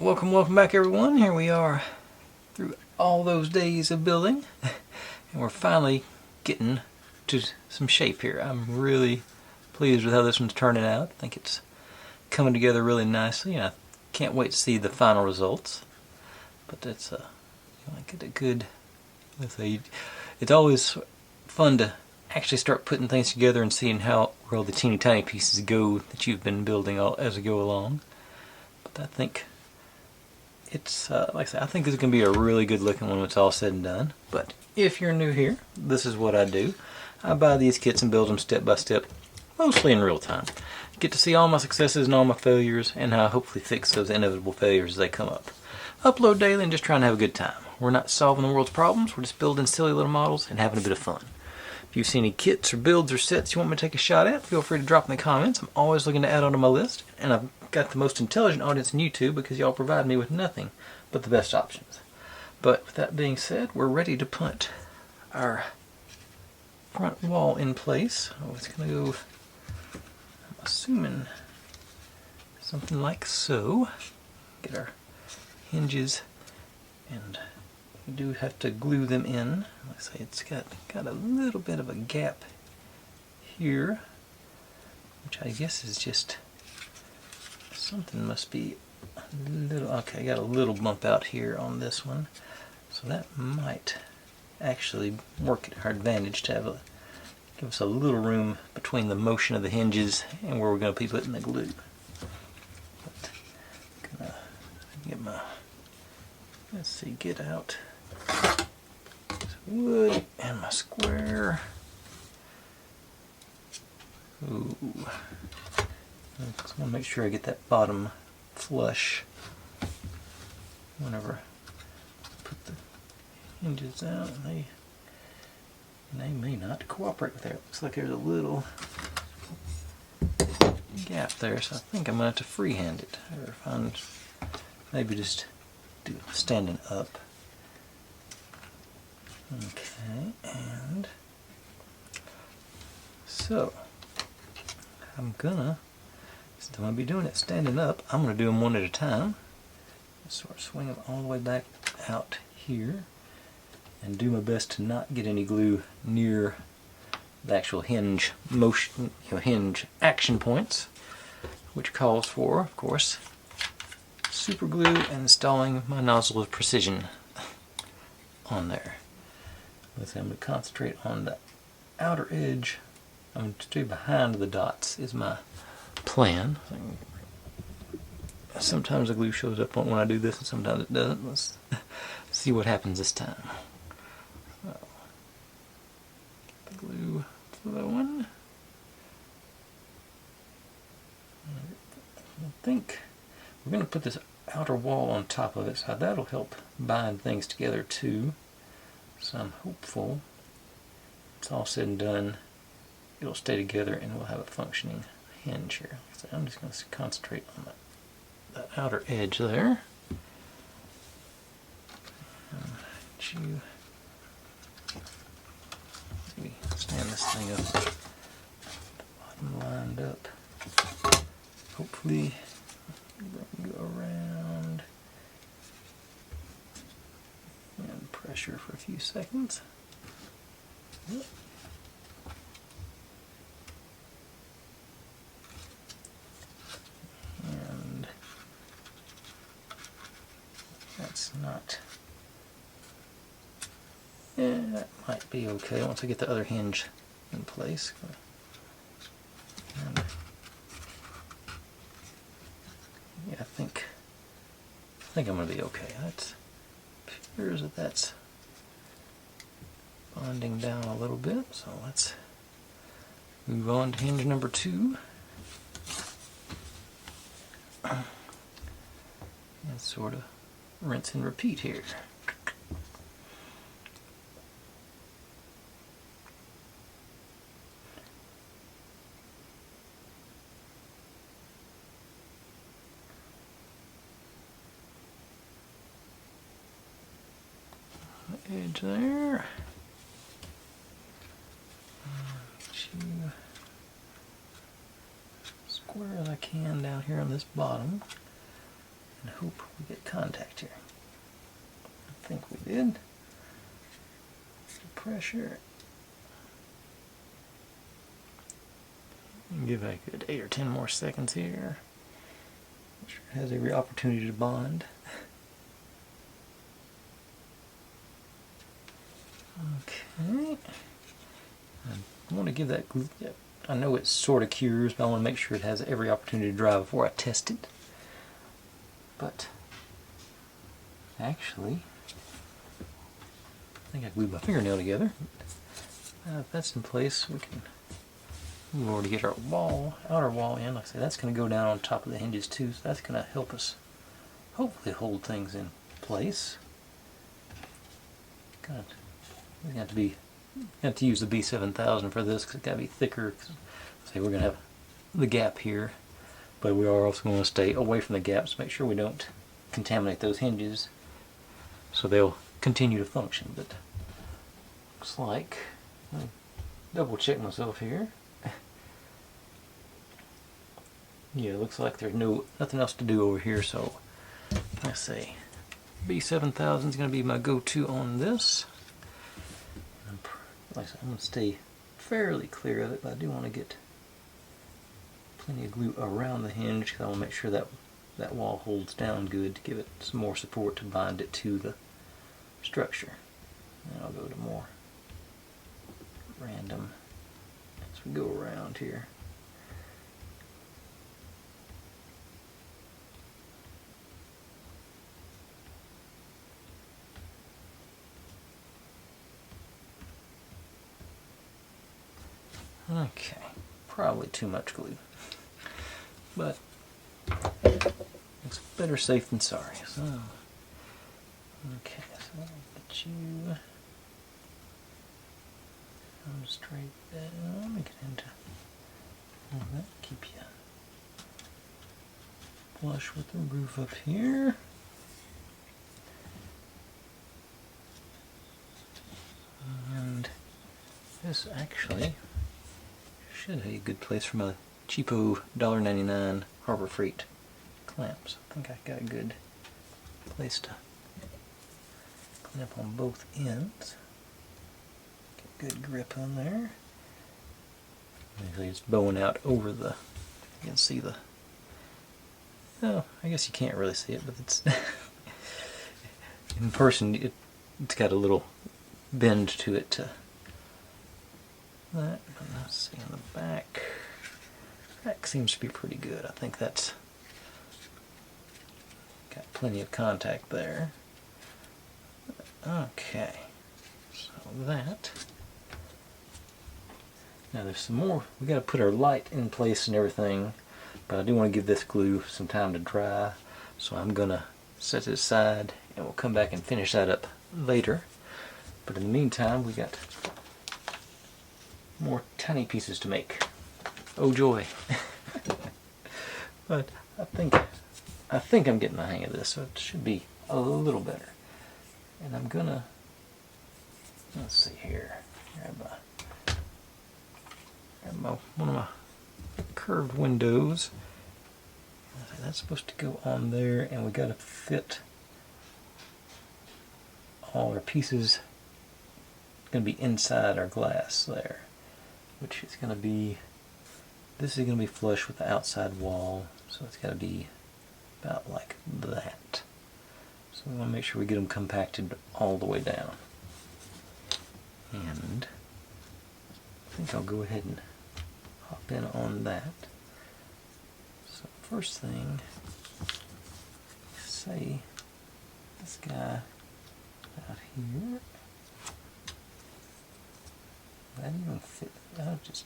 Welcome back everyone. Here we are through all those days of building and we're finally getting to some shape here. I'm really pleased with how this one's turning out. I think it's coming together really nicely and I can't wait to see the final results. But it's get a good, it's always fun to actually start putting things together and seeing how well the teeny tiny pieces go that you've been building as we go along. But I think it's, like I said, I think this is going to be a really good looking one when it's all said and done. But if you're new here, this is what I do. I buy these kits and build them step by step, mostly in real time. Get to see all my successes and all my failures, and how I hopefully fix those inevitable failures as they come up. Upload daily and just trying to have a good time. We're not solving the world's problems, we're just building silly little models and having a bit of fun. If you see any kits or builds or sets you want me to take a shot at, feel free to drop in the comments. I'm always looking to add onto my list, and I've got the most intelligent audience on YouTube because y'all provide me with nothing but the best options. But with that being said, we're ready to put our front wall in place. Oh, it's going to go, I'm assuming, something like so. Get our hinges, and we do have to glue them in. Let's say it's got a little bit of a gap here, which I guess is just something must be a little, okay, I got a little bump out here on this one, so that might actually work at our advantage to have give us a little room between the motion of the hinges and where we're going to be putting the glue. But I'm gonna get my, let's see, get out some wood and my square. Ooh. I just want to make sure I get that bottom flush whenever I put the hinges out, and they may not cooperate with that. Looks like there's a little gap there, so I think I'm going to have to freehand it, or find, maybe just do standing up. Okay, and so since I'm going to be doing it standing up, I'm going to do them one at a time. Sort of swing them all the way back out here and do my best to not get any glue near the actual hinge motion, hinge action points, which calls for, of course, super glue and installing my nozzle of precision on there. I'm going to concentrate on the outer edge. I'm going to stay behind the dots is my plan. Sometimes the glue shows up when I do this and sometimes it doesn't. Let's see what happens this time. So, the glue flowing. I think we're going to put this outer wall on top of it, so that'll help bind things together too. So I'm hopeful it's all said and done, it'll stay together and we'll have a functioning hinge here. So I'm just going to concentrate on the outer edge there. Stand this thing up, bottom lined up. Hopefully go around and pressure for a few seconds. Yep. And that's not, that might be okay once I get the other hinge in place. And yeah, I think I'm going to be okay. That appears that that's bonding down a little bit, so let's move on to hinge number 2. And sort of rinse and repeat here. Edge there. Square as I can down here on this bottom. and hope we get contact here. I think we did. Pressure. Give it a good 8 or 10 more seconds here. Make sure it has every opportunity to bond. Okay. I want to give that glue. I know it sort of cures, but I want to make sure it has every opportunity to dry before I test it. But actually, I think I glued my fingernail together. Now if that's in place, we've already get our outer wall in. Like I said, that's going to go down on top of the hinges too, so that's going to help us hopefully hold things in place. We have to use the B7000 for this because it's got to be thicker. Say we're going to have the gap here, but we are also going to stay away from the gaps, make sure we don't contaminate those hinges, so they'll continue to function. But looks like, I'll double check myself here. Yeah, it looks like there's nothing else to do over here, so I say B7000 is going to be my go-to on this. Like I said, I'm going to stay fairly clear of it, but I do want to get plenty of glue around the hinge because I want to make sure that that wall holds down good to give it some more support to bind it to the structure. And I'll go to more random as we go around here. Okay, probably too much glue, but it's better safe than sorry. So, okay, so I'll get you straight down, make it into that, keep you flush with the roof up here. And this actually should be a good place for my cheapo $1.99 Harbor Freight clamps. I think I got a good place to clamp on both ends. Get good grip on there. Actually, it's bowing out over the. You can see the. Oh, I guess you can't really see it, but it's in person. It's got a little bend to it. That, but let's see on the back. Back seems to be pretty good. I think that's got plenty of contact there. Okay, so that. Now there's some more. We got to put our light in place and everything, but I do want to give this glue some time to dry, so I'm gonna set it aside and we'll come back and finish that up later. But in the meantime, we got more tiny pieces to make. Oh joy! But I think I'm getting the hang of this, so it should be a little better. And I'm gonna, let's see here, grab one of my curved windows. That's supposed to go on there, and we got to fit all our pieces. Going to be inside our glass there, which is going to be, this is going to be flush with the outside wall, so it's got to be about like that. So we want to make sure we get them compacted all the way down. And I think I'll go ahead and hop in on that. So first thing, say this guy out here. That even fit, that just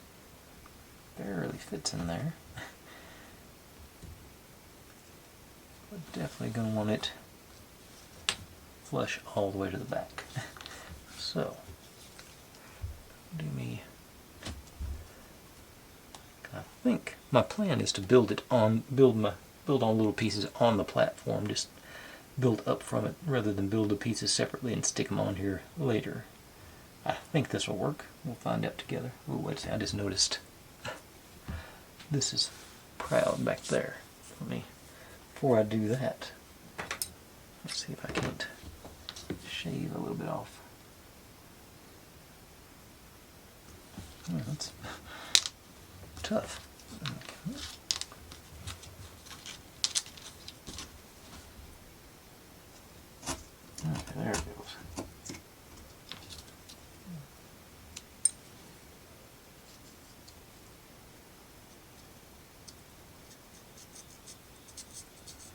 barely fits in there. We're definitely going to want it flush all the way to the back. So, I think my plan is to build on little pieces on the platform, just build up from it rather than build the pieces separately and stick them on here later. I think this will work. We'll find out together. Oh, wait a second, I just noticed this is proud back there. Before I do that, Let's see if I can't shave a little bit off. Oh, that's tough. Okay. Okay, there it goes.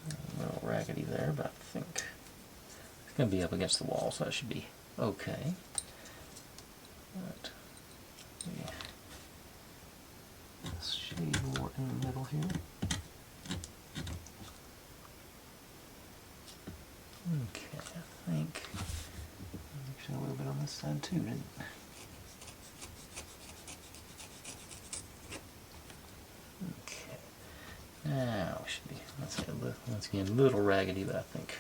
A little raggedy there, but I think it's going to be up against the wall, so that should be okay. But, yeah. Let's shade more in the middle here. Okay, I think actually a little bit on this side too, didn't it? Okay, now we should be, let's say once again a little raggedy, but I think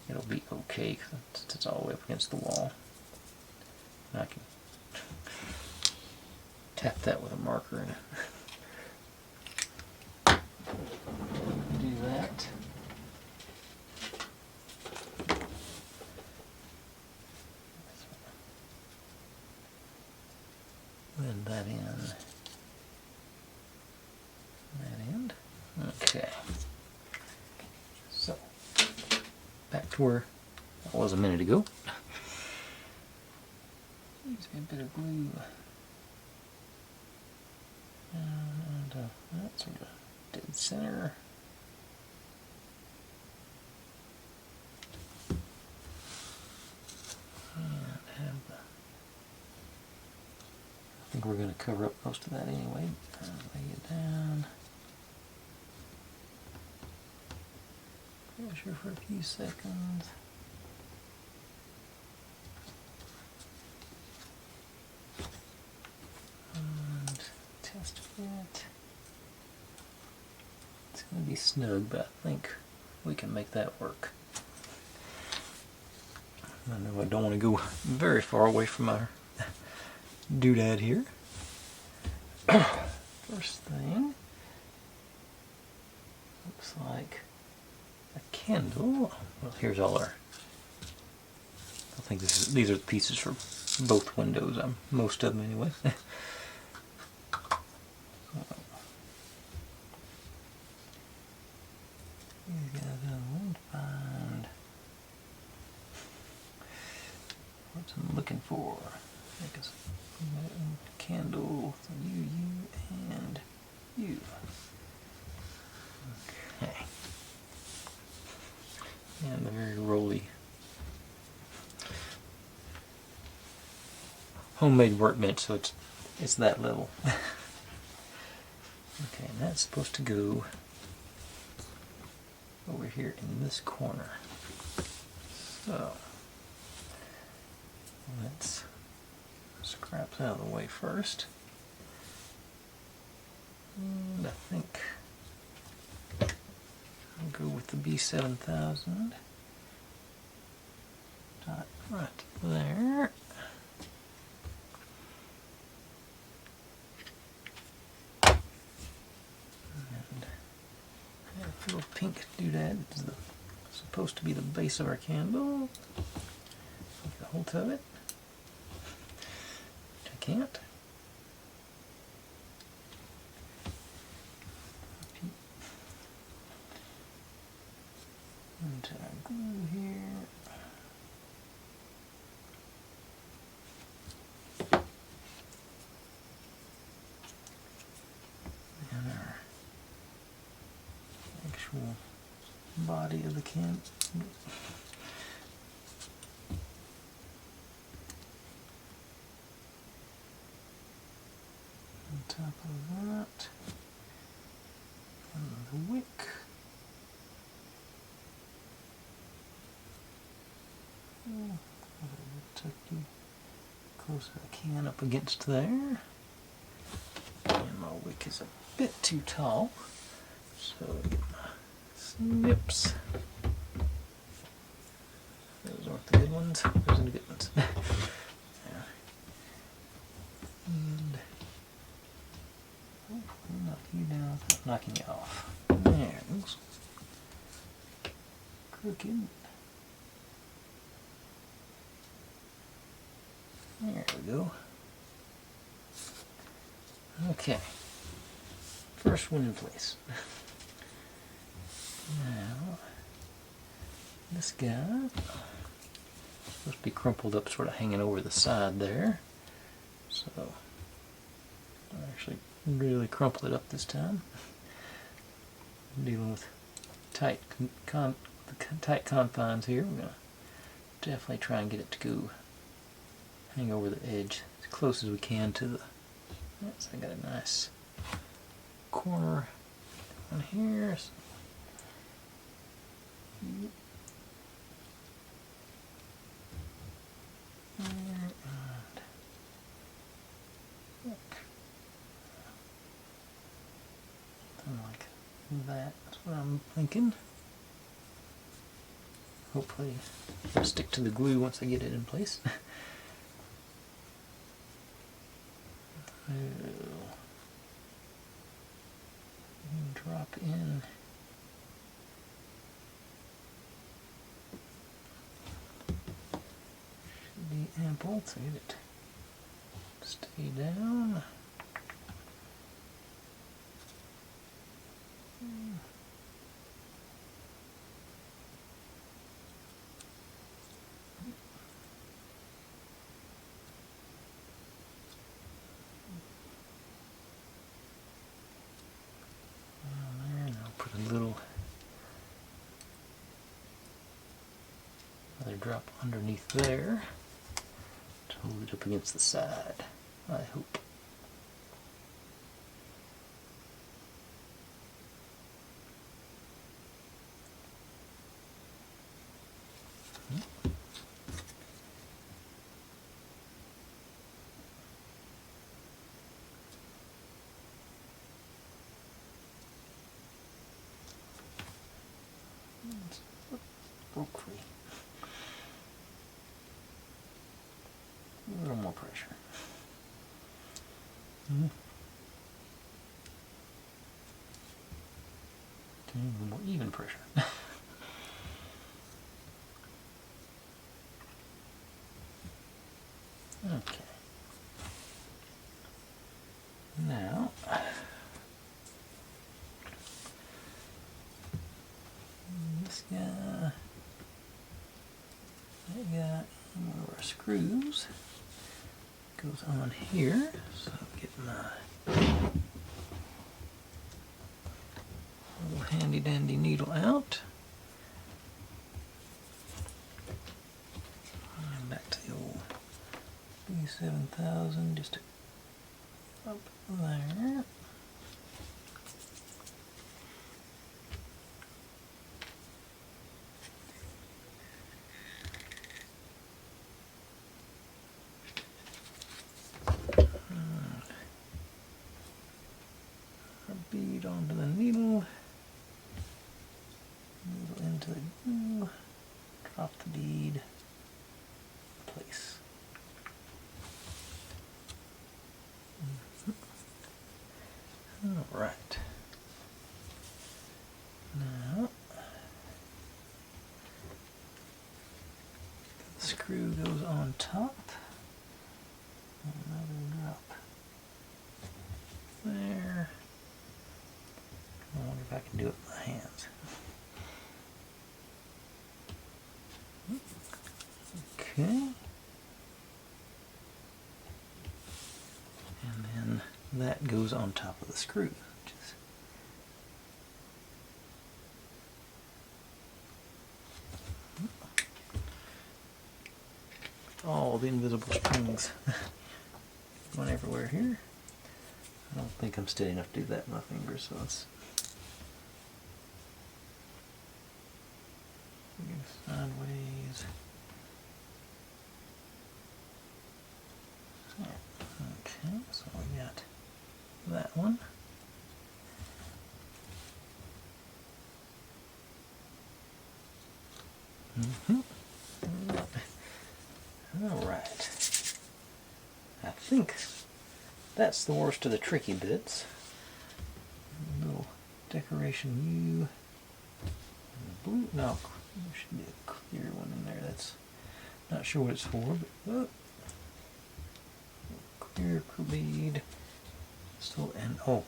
it'll be okay since it's all the way up against the wall. And I can tap that with a marker and do that. Blend that in. That end. Okay. So, back to where I was a minute ago. Use a bit of glue. And that's sort of dead center. And have the, I think we're going to cover up most of that anyway. Lay it down. Pressure for a few seconds. And test fit. It's going to be snug, but I think we can make that work. I know I don't want to go very far away from our doodad here. First thing, looks like a candle. Well, here's all our, I think these are the pieces for both windows, most of them anyway. These guys will find what I'm looking for. I think it's a candle, you, and you. Okay. And a very rolly homemade workbench, so it's that level. Okay, and that's supposed to go over here in this corner. So let's scrap that out of the way first. And I think I'll go with the B7000. Dot right there. And a little pink doodad is supposed to be the base of our candle. Get a hold of it. Which I can't. Into our glue here. And our actual body of the candle. On top of that, and the wick. Tuck you close as I can up against there. And my wick is a bit too tall, so get my snips. Those aren't the good ones, those are the good ones. Yeah. And hopefully knock you down without knocking you off. There it goes. Crooked. There we go. Okay. First one in place. Now, this guy supposed to be crumpled up, sort of hanging over the side there. So, I'll actually really crumple it up this time. I'm dealing with tight confines here. We're going to definitely try and get it to go hang over the edge as close as we can to the. So I got a nice corner on here. So, something like that. That's what I'm thinking. Hopefully it'll stick to the glue once I get it in place. Drop in. Should be ample to get it to stay down. Put a little another drop underneath there to hold it up against the side, I hope. Broke free. A little more pressure. Okay, a little more even pressure. Okay. Now, this guy, that guy, and one of our screws goes on here. So get my little handy dandy needle out. And back to the old B7000, just up there. Bead onto the needle, needle into the glue, drop the bead, place. All right. Now, the screw goes on top. Another drop there. I wonder if I can do it with my hands. Okay. And then that goes on top of the screw. Which is all the invisible strings going everywhere here. I don't think I'm steady enough to do that with my fingers, so let's go sideways. Okay, so we got that one. All right. I think that's the worst of the tricky bits. A little decoration U. Blue? No, there should be a clear one in there. That's not sure what it's for, but here, bead, still, and oh,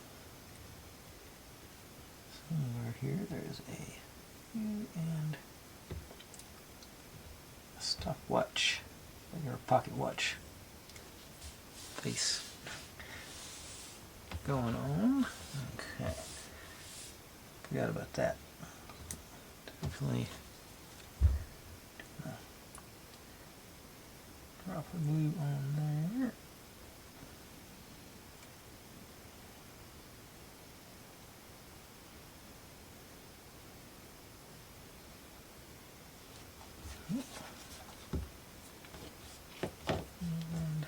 somewhere here there's a and a stopwatch, or pocket watch face going on. Okay, forgot about that. Definitely drop a glue on there. And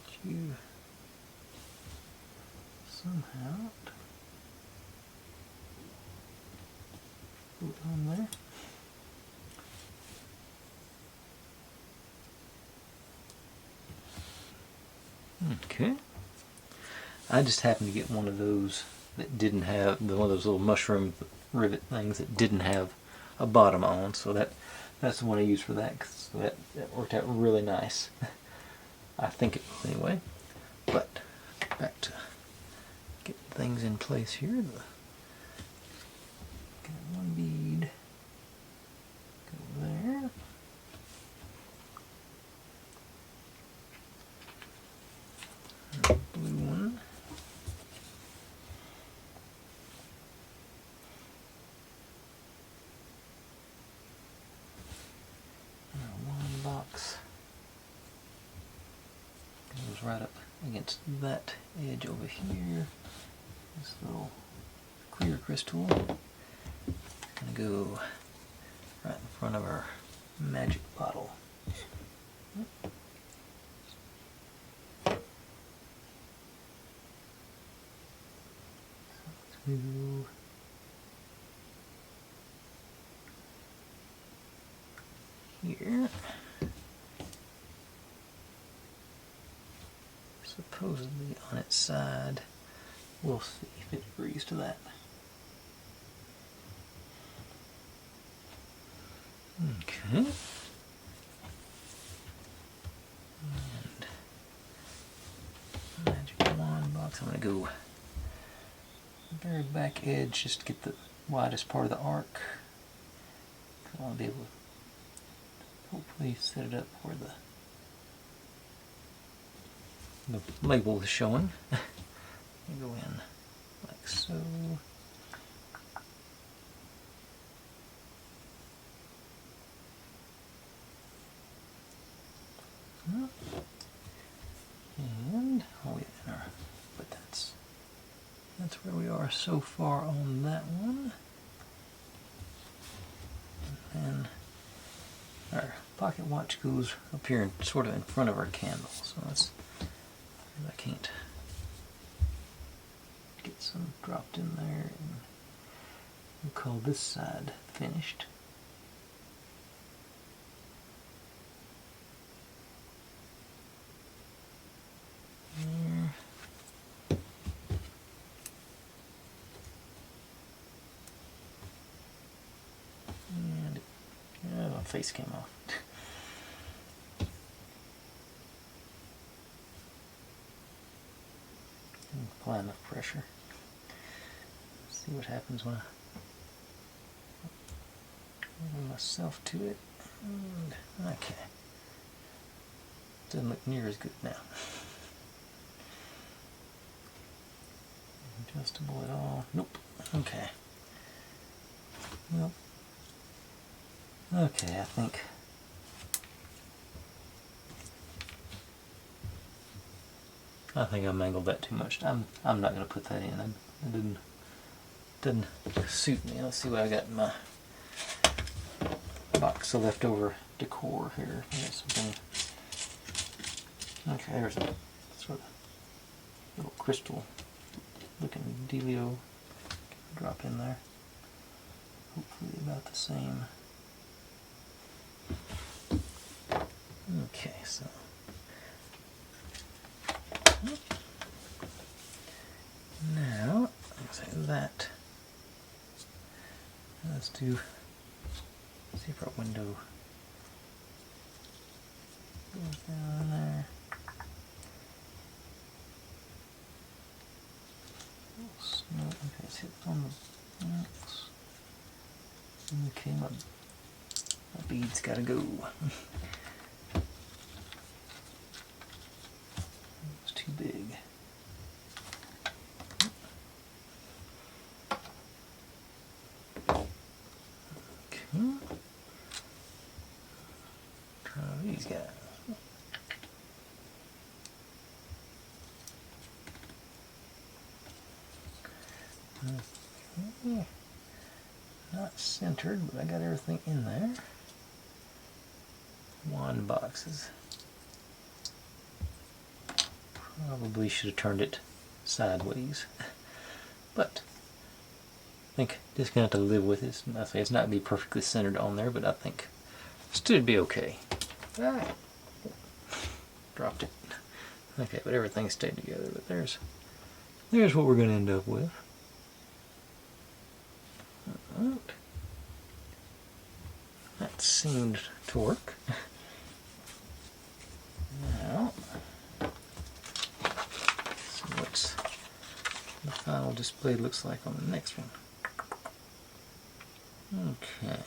get you somehow put on there. Okay. I just happened to get one of those that didn't have one of those little mushroom rivet things that didn't have a bottom on, so that's the one I used for that. Cause that worked out really nice. I think it will anyway. But back to getting things in place here. Got one bead. Go there. Blue one. One box goes right up against that edge over here. This little clear crystal is going to go right in front of our magic bottle. Two. Here. Supposedly on its side. We'll see if it agrees to that. Okay. And magic wand box. I'm going to go very back edge just to get the widest part of the arc. I want to be able to hopefully set it up where the label is showing. Go in like so. And oh yeah, but that's where we are so far on that one. And our pocket watch goes up here and sort of in front of our candle, so that's, I can't get some dropped in there, and we'll call this side finished. There. And my face came off. Apply enough pressure. See what happens when I move myself to it. And, okay. Doesn't look near as good now. Adjustable at all? Nope. Okay. Well. Okay, I think. I mangled that too much. I'm not going to put that in. It didn't suit me. Let's see what I got in my box of leftover decor here. I got something. Okay, there's a sort of little crystal looking dealio. Drop in there. Hopefully about the same. Okay, so. Now, let's say that. Let's see if our window goes down there. No, okay, let's hit on the box. Okay, my bead's gotta go. It's too big. Okay. Try these guys. Okay. Not centered, but I got everything in there. Wand boxes. Probably should have turned it sideways, but I think just gonna have to live with it. I say it's not gonna be perfectly centered on there, but I think still be okay. Ah, dropped it. Okay, but everything stayed together. But there's what we're gonna end up with. Right. That seemed to work. Now, see what the final display looks like on the next one. Okay.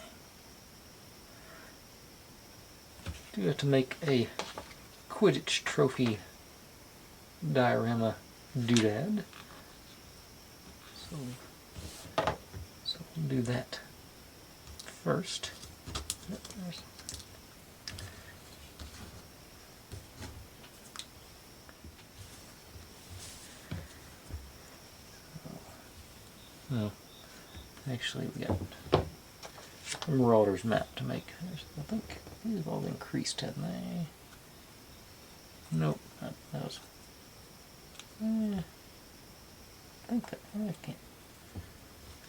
Do have to make a Quidditch trophy diorama doodad. So we'll do that first. Oh, actually, we got a Marauder's map to make. I think these have all been creased, haven't they? Nope, that was. I think that I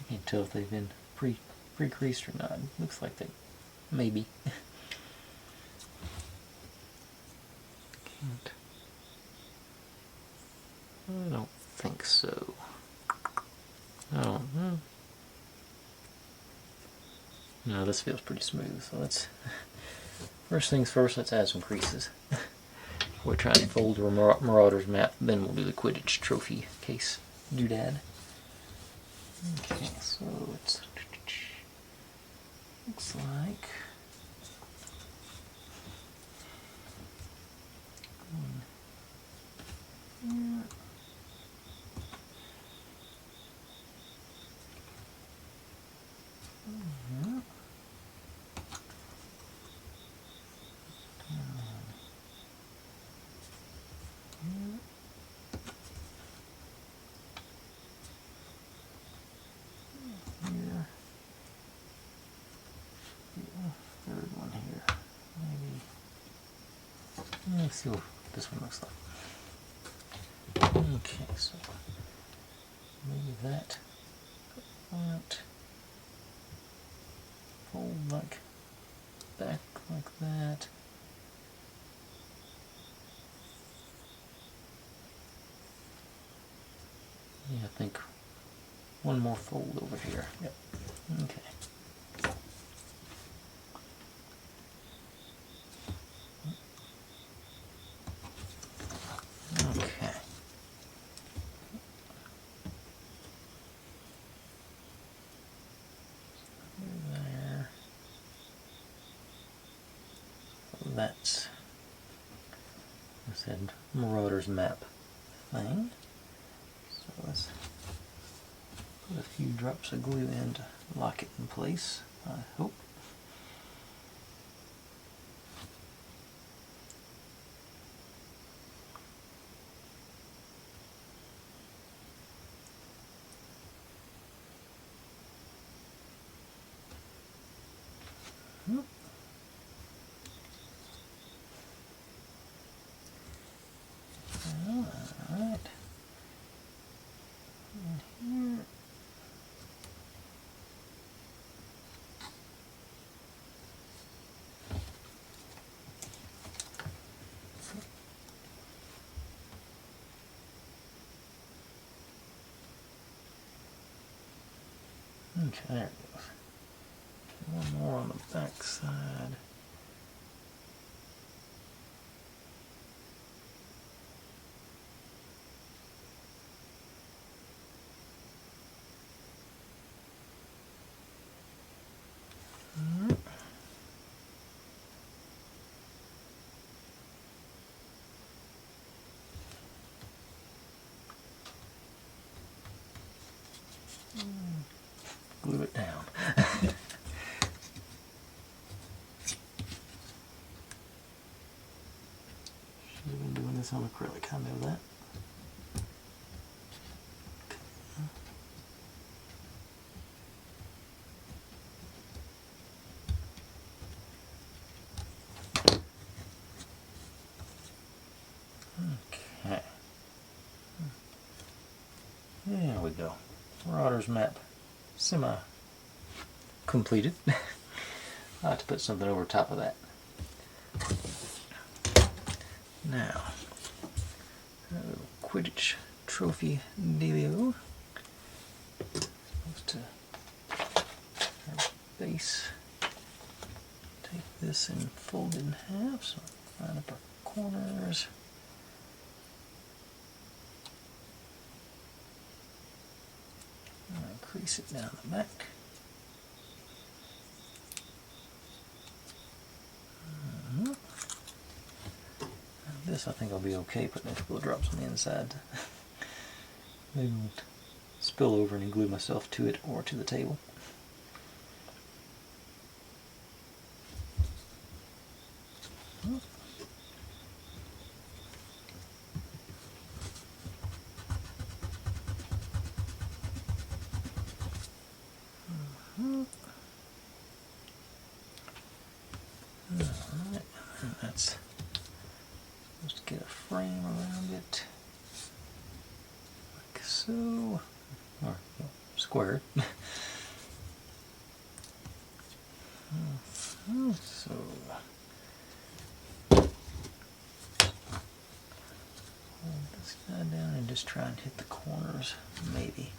can't tell if they've been pre-creased or not. Looks like they maybe. Can't. I don't think so. Oh, no, this feels pretty smooth. So let's first things first. Let's add some creases. We're trying to fold the Marauder's map. Then we'll do the Quidditch trophy case doodad. Okay, so it's looks like yeah. Third one here. Maybe. Let's see what this one looks like. Okay, so maybe that. Fold like back like that. Yeah, I think one more fold over here. Yep. Okay. Okay. There. That's, I said, Marauder's map thing. So let's put a few drops of glue in to lock it in place, I hope. Alright. Here. Okay, there it goes. One more on the back side. Glue it down. Should have been doing this on acrylic, I know that. Okay. There we go. Marauder's map semi-completed. I'll have to put something over top of that. Now, a little Quidditch trophy dealio. Supposed to our base. Take this and fold it in half, so line up our corners. And crease it down the back. This I think I'll be okay putting a couple of drops on the inside. Maybe won't spill over and glue myself to it or to the table. Alright, and that's supposed to get a frame around it, like so, or square. So hold this guy down and just try and hit the corners, maybe.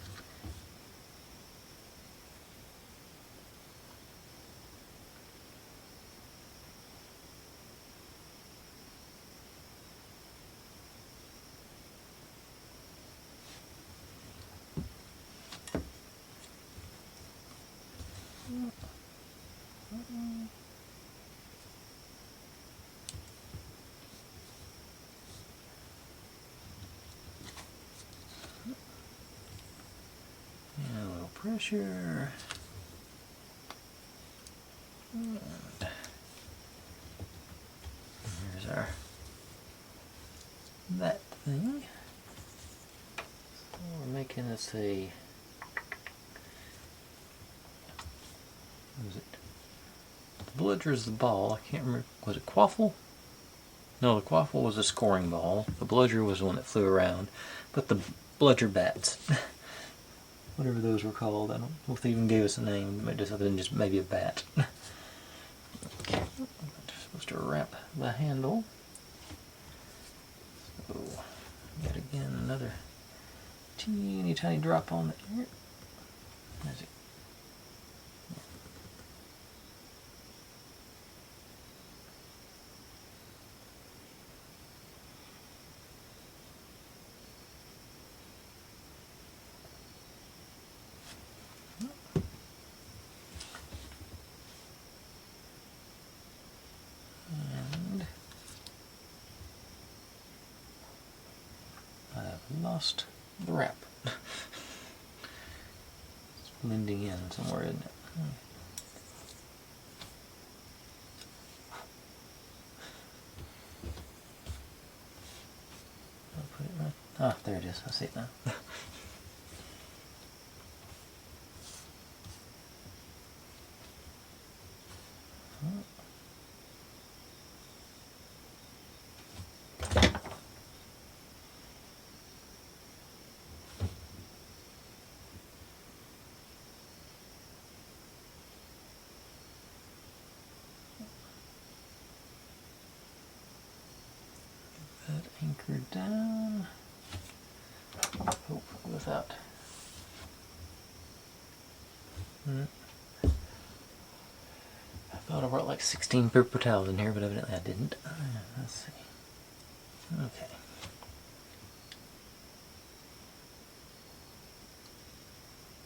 And a little pressure. And here's our that thing. So we're making this a, what is it? The bludger is the ball. I can't remember. Was it quaffle? No, the quaffle was a scoring ball. The bludger was the one that flew around. But the bludger bats, whatever those were called, I don't know if they even gave us a name, other than just maybe a bat. Okay, I'm supposed to wrap the handle. So, yet again, another teeny tiny drop on the ear. There's it. And I've lost the wrap. It's blending in somewhere, isn't it? I'll put it right. Ah, there it is. I see it now. That anchored down. Hope without. I thought I brought like 16 paper towels in here, but evidently I didn't. Let's see. Okay.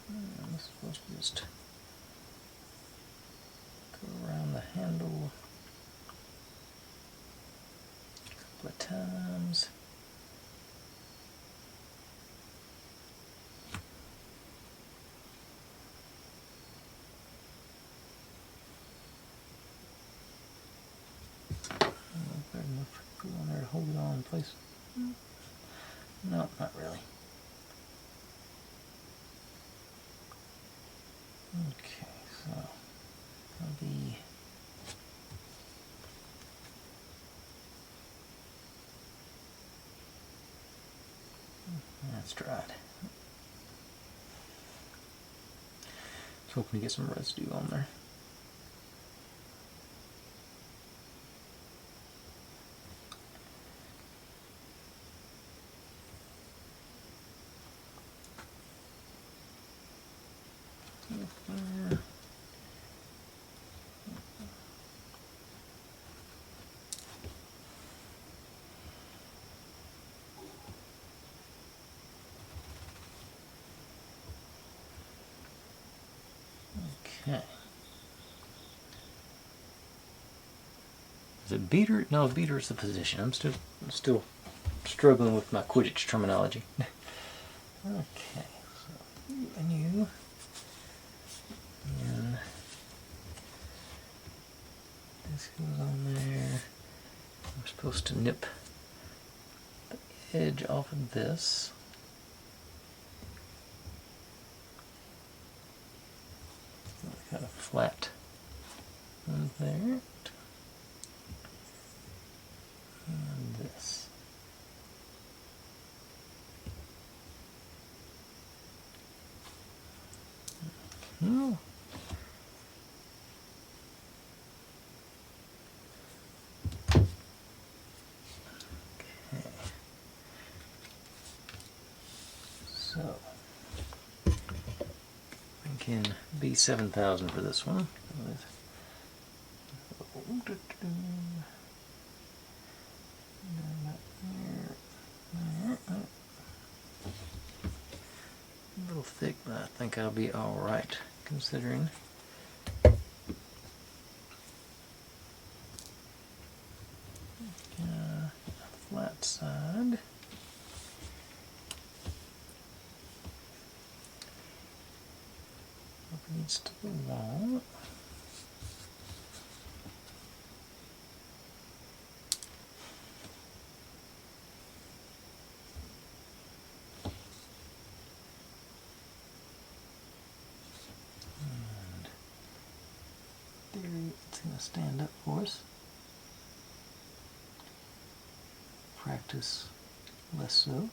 I'm supposed to just go around the handle a couple of times. place? No, not really. Okay, so that'll be that's dried. Just hoping to get some residue on there. Okay. Is it beater? No, beater is the position. I'm still struggling with my Quidditch terminology. Okay, so you and you. And this goes on there. I'm supposed to nip the edge off of this. Got a flat one there. And this. Oh. Okay. So I can be 7,000 for this one. A little thick, but I think I'll be all right considering. Flat side. Up against the wall. It's going to stand up for us. Practice less so.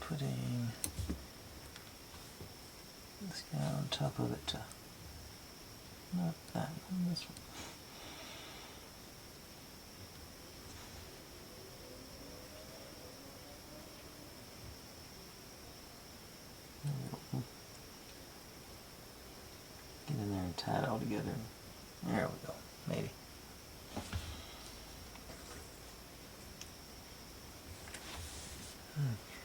Putting this guy on top of it to not that one, this one. Get in there and tie it all together. There we go, maybe.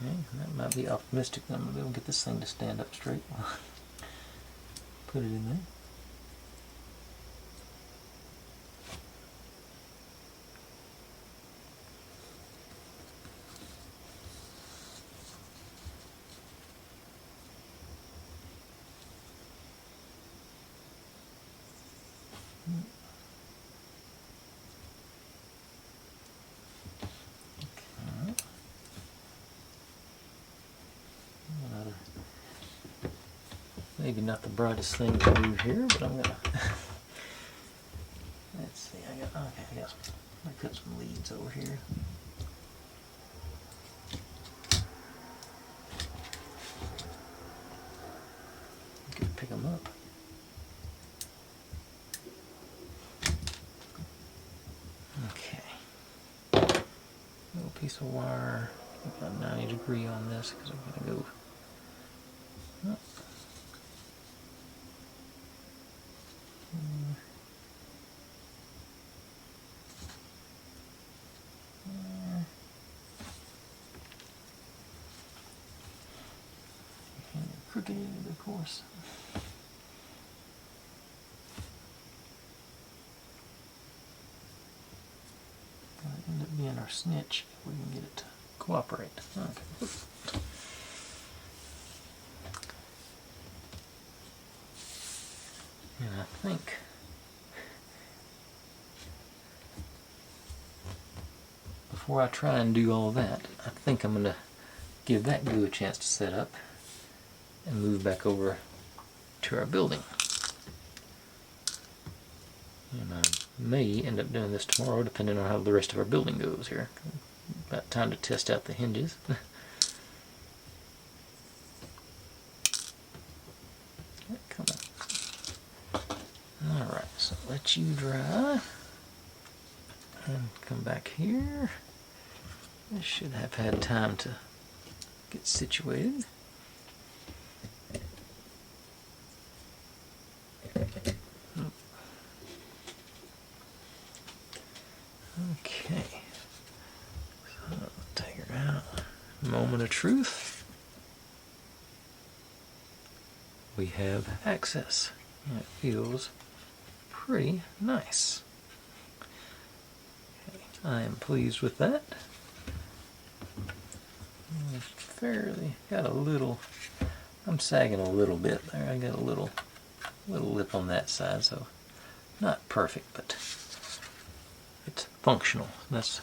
Okay, that might be optimistic that I'm going to be able to get this thing to stand up straight. Put it in there. Maybe not the brightest thing to do here, but I'm gonna. Let's see. I got some. I cut some leads over here. I could pick them up. Okay. Little piece of wire. About 90 degree on this because I'm gonna go. Oh. Crooked, of course. Gonna end up being our snitch if we can get it to cooperate. Okay. And I think before I try and do all that, I think I'm going to give that glue a chance to set up and move back over to our building. And I may end up doing this tomorrow, depending on how the rest of our building goes here. About time to test out the hinges. Come on. Alright, so let you dry. And come back here. I should have had time to get situated. Okay. So take her out. Moment of truth. We have access. And it feels pretty nice. Okay. I am pleased with that. Fairly got a little. I'm sagging a little bit there. I got a little lip on that side, so not perfect, but it's functional. That's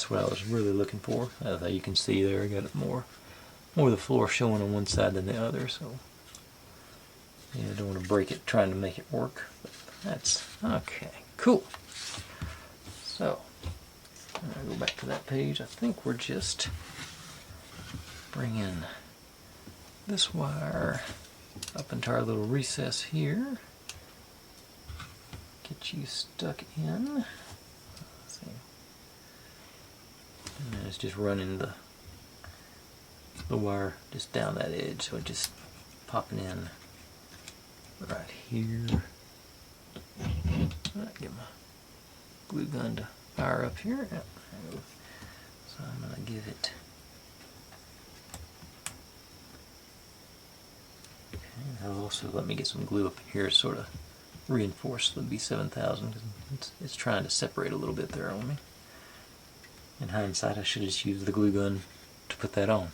what I was really looking for. As you can see there, I got it more of the floor showing on one side than the other. So yeah, I don't want to break it trying to make it work. But that's okay. Cool. So I'm gonna go back to that page. I think we're just bringing this wire up into our little recess here. Get you stuck in. Let's see. And then it's just running the wire just down that edge, so it's just popping in right here. Get my glue gun to fire up here. Yep. So I'm going to give it. That'll also let me get some glue up in here to sort of reinforce the B7000. It's trying to separate a little bit there on me. In hindsight, I should have just used the glue gun to put that on.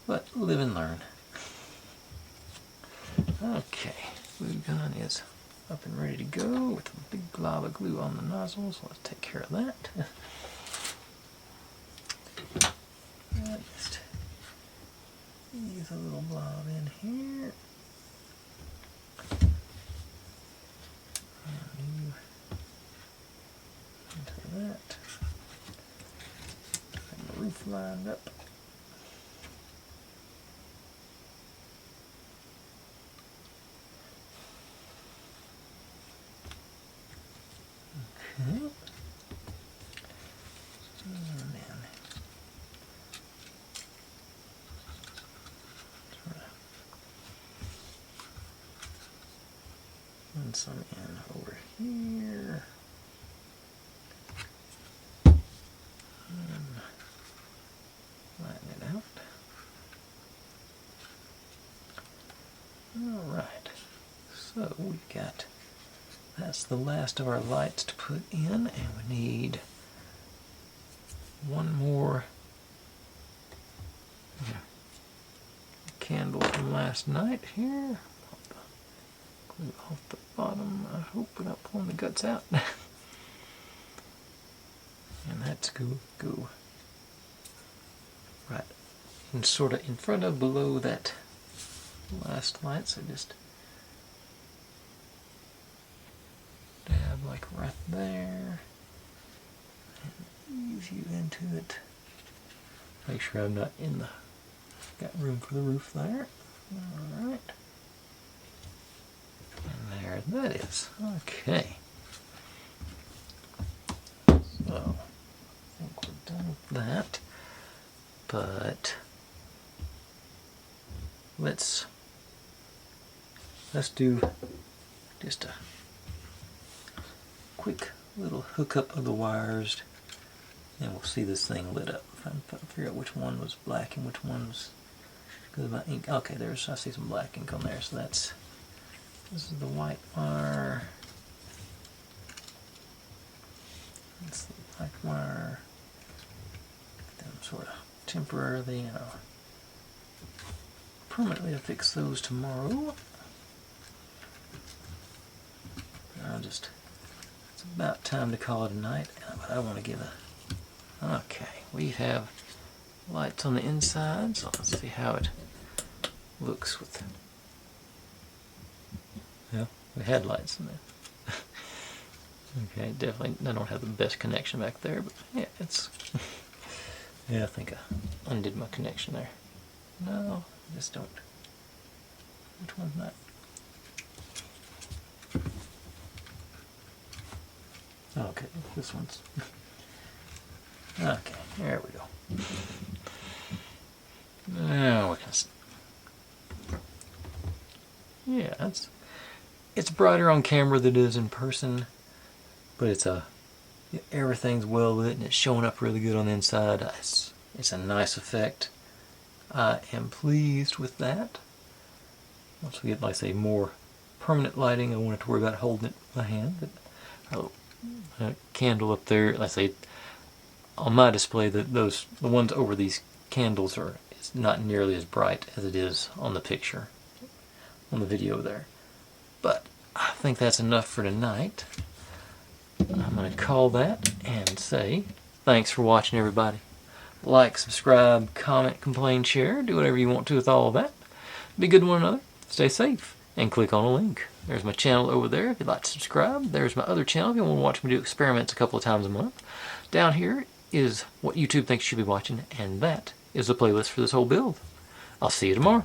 But live and learn. Okay, glue gun is up and ready to go with a big glob of glue on the nozzle, so let's take care of that. Just use a little blob in here. And you into that. And the roof lined up. Okay. And then and some in over here. And line it out. Alright. So we've got, that's the last of our lights to put in, and we need one more candle from last night here. Glue off the bottom. I hope we're not pulling the guts out. And that's go right, and sort of in front of below that last light. So just dab like right there, and ease you into it. Make sure I'm not in the. Got room for the roof there. All right. And there that is. Okay. So, I think we're done with that. But let's do just a quick little hookup of the wires, and we'll see this thing lit up. I'm trying to figure out which one was black and which one was because my ink. Okay, I see some black ink on there, so this is the white wire. That's the black wire. Them sort of temporarily, permanently affix those tomorrow. It's about time to call it a night, but I want to give Okay, we have lights on the inside, so let's see how it looks with... Yeah, we had lights in there. Okay, definitely, I don't have the best connection back there, but yeah, it's... Yeah, I think I undid my connection there. No, I just don't. Which one's that? Okay, this one's... Okay, there we go. Now we can... Yeah, it's brighter on camera than it is in person, but everything's well lit and it's showing up really good on the inside. It's a nice effect. I am pleased with that. Once we get, like I say, more permanent lighting, I won't have to worry about holding it with my hand. But a candle up there, like I say, on my display, the ones over these candles it's not nearly as bright as it is on the picture, on the video there. But I think that's enough for tonight. I'm going to call that and say thanks for watching, everybody. Like, subscribe, comment, complain, share, do whatever you want to with all of that. Be good to one another, stay safe, and click on a link. There's my channel over there if you'd like to subscribe. There's my other channel if you want to watch me do experiments a couple of times a month. Down here is what YouTube thinks you should be watching, and that is the playlist for this whole build. I'll see you tomorrow.